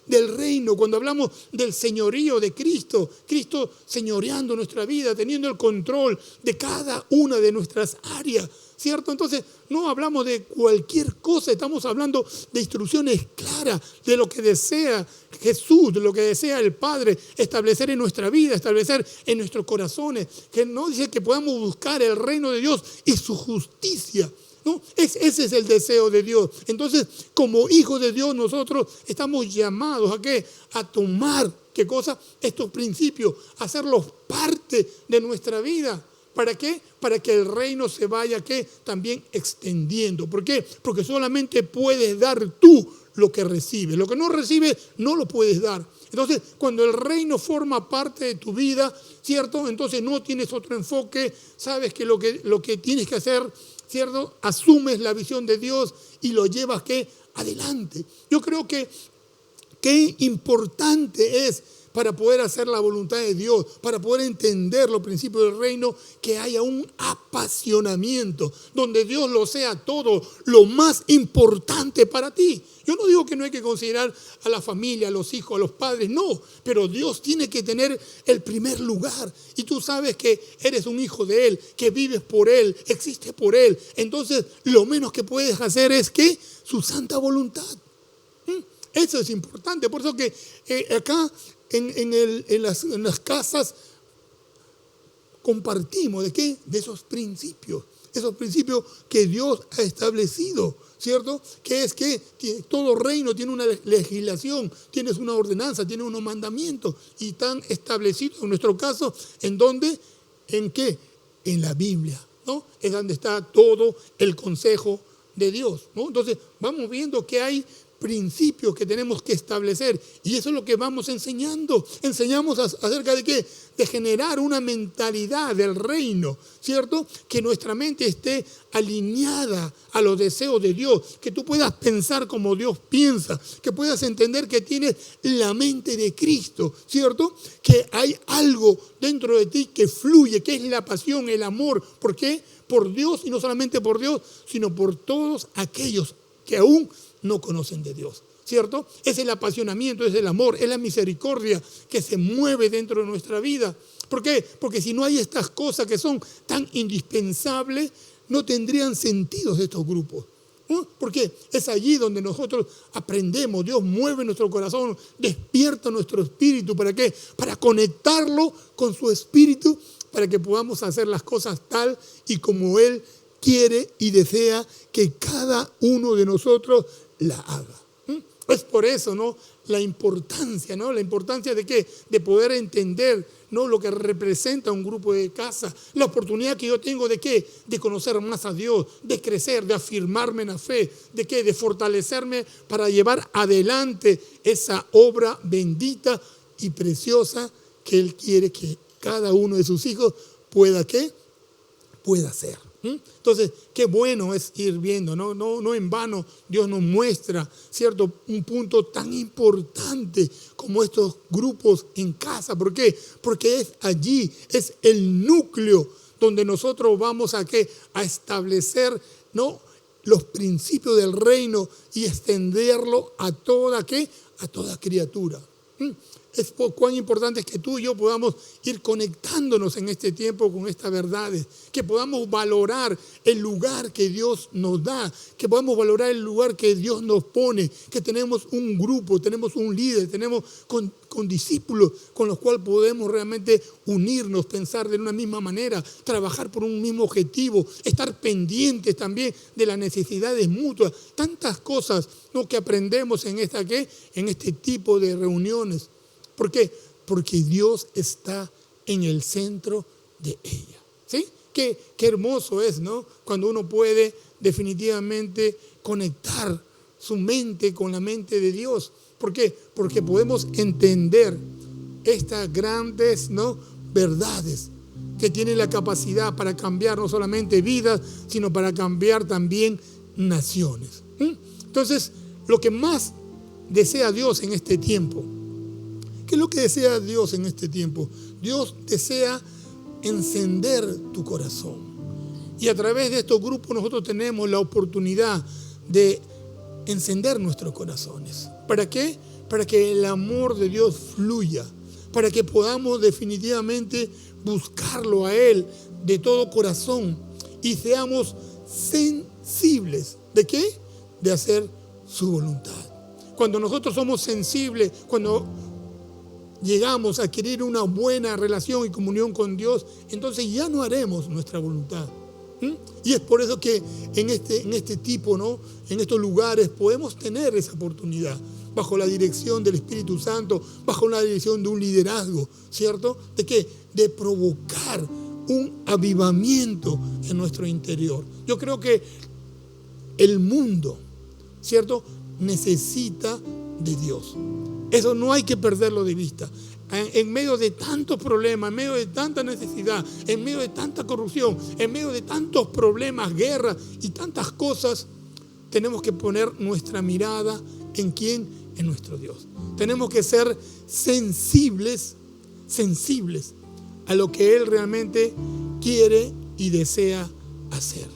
del reino. Cuando hablamos del señorío de Cristo, Cristo señoreando nuestra vida, teniendo el control de cada una de nuestras áreas, ¿cierto? Entonces no hablamos de cualquier cosa, estamos hablando de instrucciones claras, de lo que desea Jesús, de lo que desea el Padre establecer en nuestra vida, establecer en nuestros corazones, que no dice que podamos buscar el reino de Dios y su justicia, ¿no? Ese es el deseo de Dios. Entonces, como hijos de Dios, nosotros estamos llamados ¿a qué? A tomar, ¿qué cosa? Estos principios, hacerlos parte de nuestra vida. ¿Para qué? Para que el reino se vaya ¿qué? También extendiendo. ¿Por qué? Porque solamente puedes dar tú lo que recibes. Lo que no recibes no lo puedes dar. Entonces, cuando el reino forma parte de tu vida, ¿cierto? Entonces no tienes otro enfoque, sabes que lo que tienes que hacer, ¿cierto? Asumes la visión de Dios y lo llevas ¿qué? Adelante. Yo creo que qué importante es para poder hacer la voluntad de Dios, para poder entender los principios del reino, que haya un apasionamiento, donde Dios lo sea todo, lo más importante para ti. Yo no digo que no hay que considerar a la familia, a los hijos, a los padres, no, pero Dios tiene que tener el primer lugar. Y tú sabes que eres un hijo de Él, que vives por Él, existes por Él. Entonces, lo menos que puedes hacer es que su santa voluntad. Eso es importante. Por eso que acá en las casas compartimos ¿de qué? De esos principios que Dios ha establecido, ¿cierto? Que es que todo reino tiene una legislación, tienes una ordenanza, tiene unos mandamientos y están establecidos en nuestro caso, ¿en dónde? ¿En qué? En la Biblia, ¿no? Es donde está todo el consejo de Dios, ¿no? Entonces vamos viendo que hay principios que tenemos que establecer y eso es lo que vamos enseñando. Enseñamos acerca de qué, de generar una mentalidad del reino, ¿cierto? Que nuestra mente esté alineada a los deseos de Dios, que tú puedas pensar como Dios piensa, que puedas entender que tienes la mente de Cristo, ¿cierto? Que hay algo dentro de ti que fluye, que es la pasión, el amor. ¿Por qué? Por Dios, y no solamente por Dios, sino por todos aquellos que aún no conocen de Dios, ¿cierto? Es el apasionamiento, es el amor, es la misericordia que se mueve dentro de nuestra vida. ¿Por qué? Porque si no hay estas cosas que son tan indispensables, no tendrían sentido estos grupos. ¿No? Porque es allí donde nosotros aprendemos, Dios mueve nuestro corazón, despierta nuestro espíritu. ¿Para qué? Para conectarlo con su espíritu, para que podamos hacer las cosas tal y como Él quiere y desea que cada uno de nosotros la haga. Es por eso, ¿no? La importancia, ¿no? La importancia de qué? De poder entender, ¿no? Lo que representa un grupo de casa. La oportunidad que yo tengo de qué? De conocer más a Dios, de crecer, de afirmarme en la fe, de qué? De fortalecerme para llevar adelante esa obra bendita y preciosa que Él quiere que cada uno de sus hijos pueda, ¿qué? Pueda hacer. Entonces, qué bueno es ir viendo, no en vano Dios nos muestra, ¿cierto? Un punto tan importante como estos grupos en casa. ¿Por qué? Porque es allí, es el núcleo donde nosotros vamos a establecer, ¿no? Los principios del reino y extenderlo a toda criatura. Es cuán importante es que tú y yo podamos ir conectándonos en este tiempo con estas verdades, que podamos valorar el lugar que Dios nos da, que podamos valorar el lugar que Dios nos pone, que tenemos un grupo, tenemos un líder, tenemos con discípulos con los cuales podemos realmente unirnos, pensar de una misma manera, trabajar por un mismo objetivo, estar pendientes también de las necesidades mutuas, tantas cosas, ¿no? Que aprendemos en este tipo de reuniones. ¿Por qué? Porque Dios está en el centro de ella. ¿Sí? Qué hermoso es, ¿no? Cuando uno puede definitivamente conectar su mente con la mente de Dios. ¿Por qué? Porque podemos entender estas grandes, ¿no? verdades que tienen la capacidad para cambiar no solamente vidas, sino para cambiar también naciones. Entonces, lo que más desea Dios en este tiempo, ¿qué es lo que desea Dios en este tiempo? Dios desea encender tu corazón. Y a través de estos grupos nosotros tenemos la oportunidad de encender nuestros corazones. ¿Para qué? Para que el amor de Dios fluya, para que podamos definitivamente buscarlo a Él de todo corazón y seamos sensibles. ¿De qué? De hacer su voluntad. Cuando nosotros somos sensibles, cuando llegamos a adquirir una buena relación y comunión con Dios, entonces ya no haremos nuestra voluntad. Y es por eso que en este tipo, ¿no?, en estos lugares podemos tener esa oportunidad, bajo la dirección del Espíritu Santo, bajo la dirección de un liderazgo, ¿cierto? ¿De qué? De provocar un avivamiento en nuestro interior. Yo creo que el mundo, ¿cierto?, necesita de Dios. Eso no hay que perderlo de vista. En medio de tantos problemas, en medio de tanta necesidad, en medio de tanta corrupción, en medio de tantos problemas, guerras y tantas cosas, tenemos que poner nuestra mirada ¿en quién? En nuestro Dios. Tenemos que ser sensibles a lo que Él realmente quiere y desea hacer.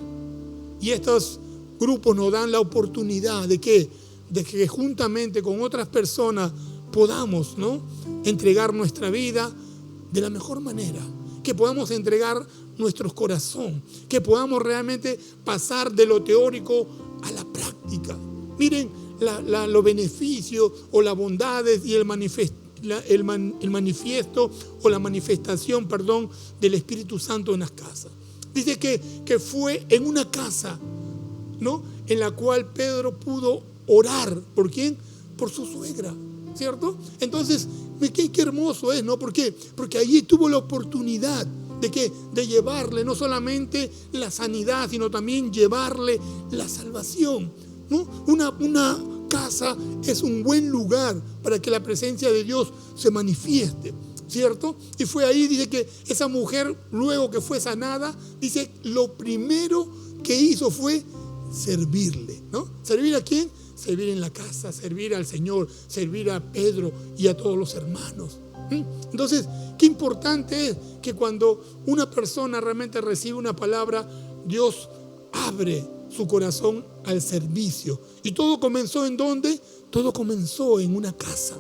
Y estos grupos nos dan la oportunidad de que juntamente con otras personas podamos, ¿no?, entregar nuestra vida de la mejor manera, que podamos entregar nuestro corazón, que podamos realmente pasar de lo teórico a la práctica. Miren los beneficios o las bondades y el manifiesto o la manifestación, del Espíritu Santo en las casas. Dice que fue en una casa, ¿no?, en la cual Pedro pudo orar. ¿Por quién? Por su suegra, ¿cierto? Entonces, qué hermoso es, ¿no? ¿Por qué? Porque allí tuvo la oportunidad de llevarle no solamente la sanidad, sino también llevarle la salvación, ¿no? Una casa es un buen lugar para que la presencia de Dios se manifieste, ¿cierto? Y fue ahí, dice que esa mujer, luego que fue sanada, dice, lo primero que hizo fue servirle, ¿no? ¿Servir a quién? Servir en la casa, servir al Señor, servir a Pedro y a todos los hermanos. Entonces, qué importante es que cuando una persona realmente recibe una palabra, Dios abre su corazón al servicio. Y todo comenzó ¿en dónde? Todo comenzó en una casa,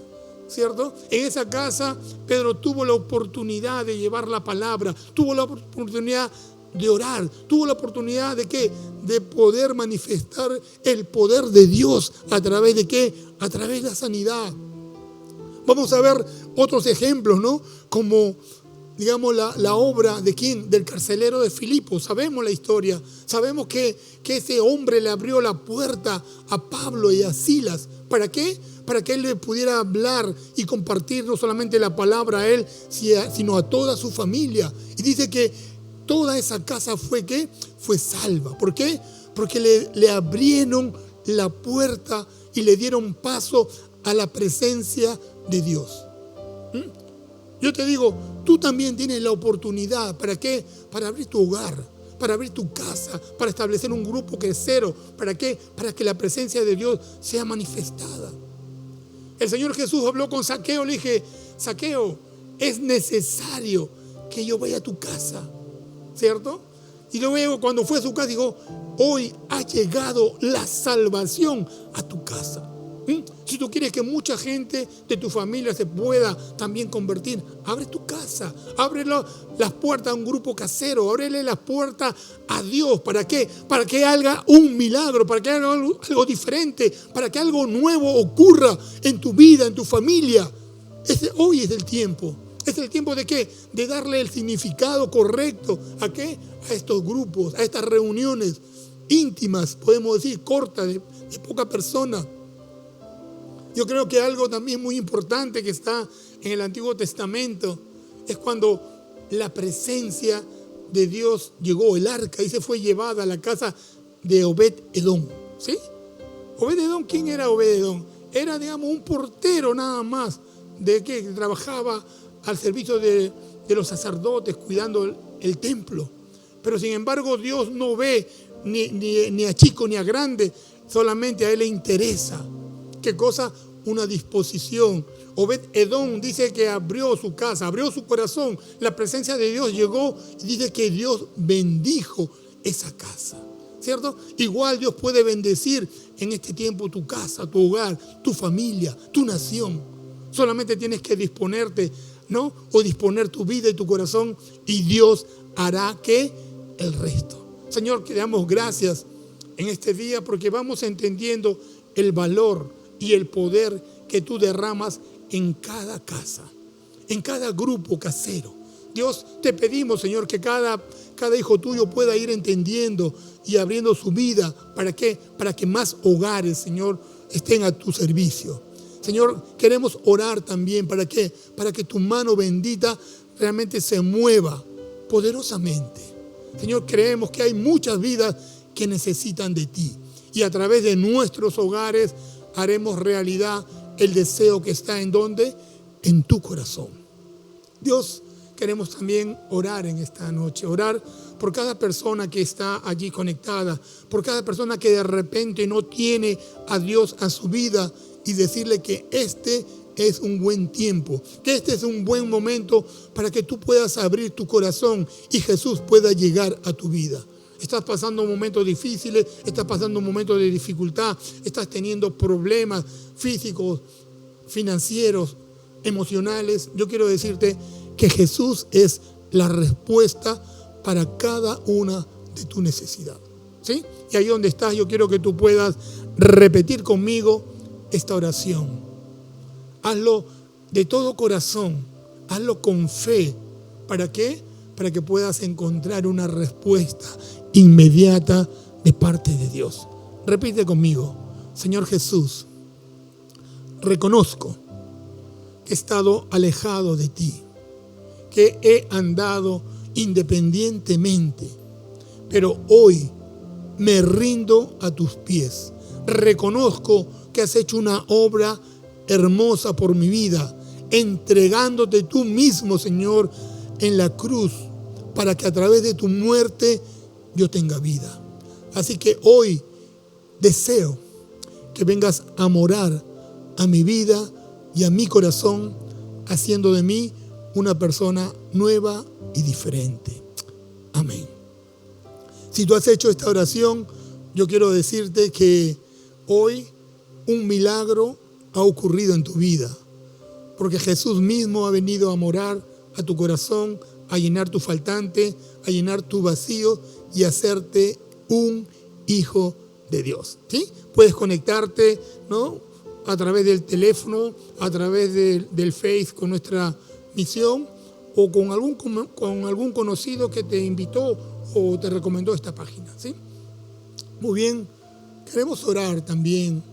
¿cierto? En esa casa Pedro tuvo la oportunidad de llevar la palabra, tuvo la oportunidad de orar, tuvo la oportunidad de ¿qué? De poder manifestar el poder de Dios a través de ¿qué? A través de la sanidad. Vamos a ver otros ejemplos, ¿no? Como, digamos, la obra de ¿quién? Del carcelero de Filipo. Sabemos la historia, sabemos que ese hombre le abrió la puerta a Pablo y a Silas. ¿Para qué? Para que él le pudiera hablar y compartir no solamente la palabra a él, sino a toda su familia. Y dice que toda esa casa fue ¿qué? Fue salva. ¿Por qué? Porque le abrieron la puerta y le dieron paso a la presencia de Dios. Yo te digo, tú también tienes la oportunidad. ¿Para qué? Para abrir tu hogar, para abrir tu casa, para establecer un grupo casero. ¿Para qué? Para que la presencia de Dios sea manifestada. El Señor Jesús habló con Zaqueo, le dije, Zaqueo, es necesario que yo vaya a tu casa, ¿cierto? Y luego cuando fue a su casa dijo, hoy ha llegado la salvación a tu casa. Si tú quieres que mucha gente de tu familia se pueda también convertir, abre tu casa, ábrele las puertas a un grupo casero, ábrele las puertas a Dios. ¿Para qué? Para que haga un milagro, para que haga algo diferente, para que algo nuevo ocurra en tu vida, en tu familia. Hoy es el tiempo. ¿Es el tiempo de qué? De darle el significado correcto. ¿A qué? A estos grupos, a estas reuniones íntimas, podemos decir, cortas, de poca persona. Yo creo que algo también muy importante que está en el Antiguo Testamento es cuando la presencia de Dios llegó, el arca, y se fue llevada a la casa de Obed-Edom, ¿sí? Obed-Edom, ¿quién era Obed-Edom? Era, digamos, un portero nada más, que trabajaba al servicio de los sacerdotes, cuidando el templo. Pero sin embargo, Dios no ve ni a chico ni a grande, solamente a Él le interesa. ¿Qué cosa? Una disposición. Obed-Edom dice que abrió su casa, abrió su corazón. La presencia de Dios llegó y dice que Dios bendijo esa casa, ¿cierto? Igual Dios puede bendecir en este tiempo tu casa, tu hogar, tu familia, tu nación. Solamente tienes que disponerte, ¿no? O disponer tu vida y tu corazón y Dios hará ¿qué? El resto. Señor, te damos gracias en este día porque vamos entendiendo el valor y el poder que tú derramas en cada casa, en cada grupo casero. Dios, te pedimos, Señor, que cada hijo tuyo pueda ir entendiendo y abriendo su vida. ¿Para qué? Para que más hogares, Señor, estén a tu servicio. Señor, queremos orar también. ¿Para qué? Para que tu mano bendita realmente se mueva poderosamente. Señor, creemos que hay muchas vidas que necesitan de ti. Y a través de nuestros hogares haremos realidad el deseo que está ¿en dónde? En tu corazón. Dios, queremos también orar en esta noche, orar por cada persona que está allí conectada, por cada persona que de repente no tiene a Dios a su vida y decirle que este es un buen tiempo, que este es un buen momento para que tú puedas abrir tu corazón y Jesús pueda llegar a tu vida. Estás pasando momentos difíciles, estás pasando momentos de dificultad, estás teniendo problemas físicos, financieros, emocionales. Yo quiero decirte que Jesús es la respuesta para cada una de tus necesidades. ¿Sí? Y ahí donde estás, yo quiero que tú puedas repetir conmigo esta oración. Hazlo de todo corazón, hazlo con fe. ¿Para qué? Para que puedas encontrar una respuesta inmediata de parte de Dios. Repite conmigo. Señor Jesús, reconozco que he estado alejado de ti, que he andado independientemente, pero hoy me rindo a tus pies. Reconozco que has hecho una obra hermosa por mi vida, entregándote tú mismo, Señor, en la cruz, para que a través de tu muerte yo tenga vida. Así que hoy deseo que vengas a morar a mi vida y a mi corazón, haciendo de mí una persona nueva y diferente. Amén. Si tú has hecho esta oración, yo quiero decirte que hoy un milagro ha ocurrido en tu vida, porque Jesús mismo ha venido a morar a tu corazón, a llenar tu faltante, a llenar tu vacío y hacerte un hijo de Dios. ¿Sí? Puedes conectarte, ¿no?, a través del teléfono, a través del Face con nuestra misión o con algún conocido que te invitó o te recomendó esta página. ¿Sí? Muy bien, queremos orar también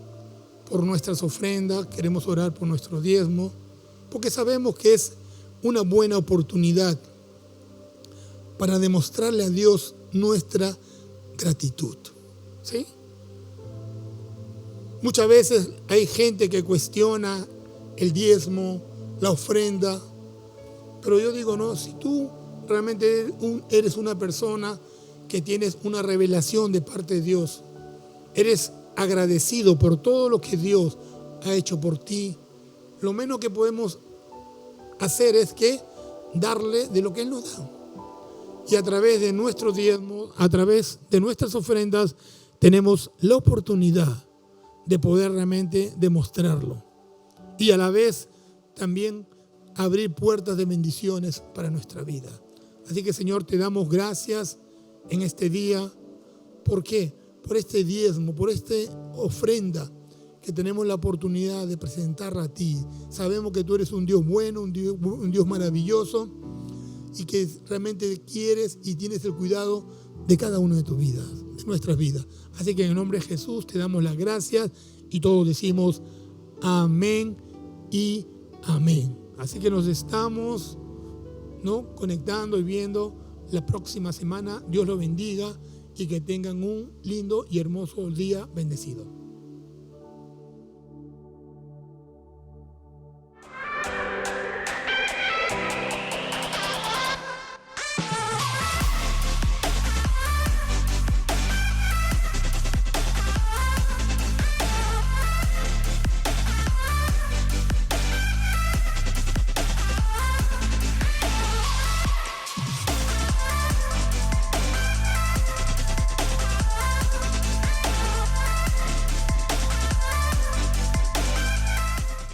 por nuestras ofrendas, queremos orar por nuestro diezmo, porque sabemos que es una buena oportunidad para demostrarle a Dios nuestra gratitud. ¿Sí? Muchas veces hay gente que cuestiona el diezmo, la ofrenda, pero yo digo, no, si tú realmente eres una persona que tienes una revelación de parte de Dios, eres agradecido por todo lo que Dios ha hecho por ti, lo menos que podemos hacer es que darle de lo que Él nos da. Y a través de nuestros diezmos, a través de nuestras ofrendas, tenemos la oportunidad de poder realmente demostrarlo. Y a la vez también abrir puertas de bendiciones para nuestra vida. Así que, Señor, te damos gracias en este día. ¿Por qué? Por este diezmo, por esta ofrenda que tenemos la oportunidad de presentar a ti. Sabemos que tú eres un Dios bueno, un Dios maravilloso y que realmente quieres y tienes el cuidado de cada una de tus vidas, de nuestras vidas. Así que en el nombre de Jesús te damos las gracias y todos decimos amén y amén. Así que nos estamos, ¿no?, conectando y viendo la próxima semana. Dios los bendiga y que tengan un lindo y hermoso día bendecido.